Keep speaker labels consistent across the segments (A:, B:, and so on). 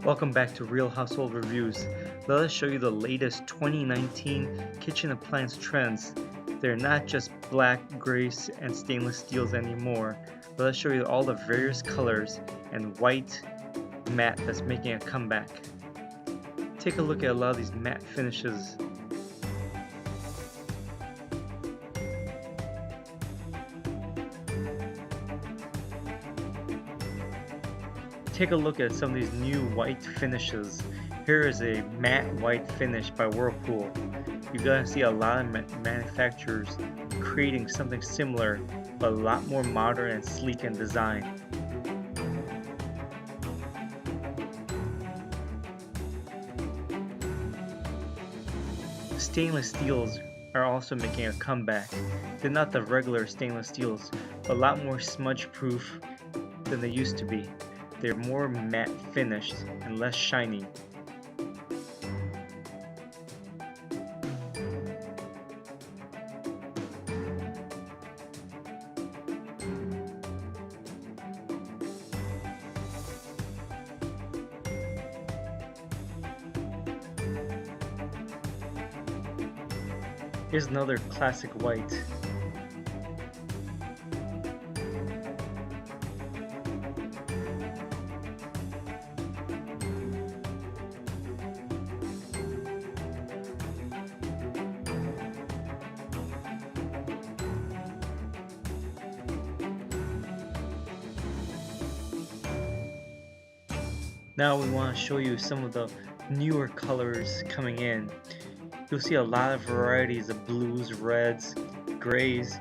A: Welcome back to Real Household Reviews. Let us show you the latest 2019 kitchen appliance trends. They're not just black, grays, and stainless steels anymore. Let us show you all the various colors and white matte that's making a comeback. Take a look at a lot of these matte finishes. Take a look at some of these new white finishes. Here is a matte white finish by Whirlpool. You're gonna see a lot of manufacturers creating something similar, but a lot more modern and sleek in design. Stainless steels are also making a comeback. They're not the regular stainless steels, but a lot more smudge proof than they used to be. They're more matte finished and less shiny. Here's another classic white. Now we want to show you some of the newer colors coming in. You'll see a lot of varieties of blues, reds, grays.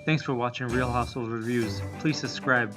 A: Thanks for watching Real Household Reviews. Please subscribe.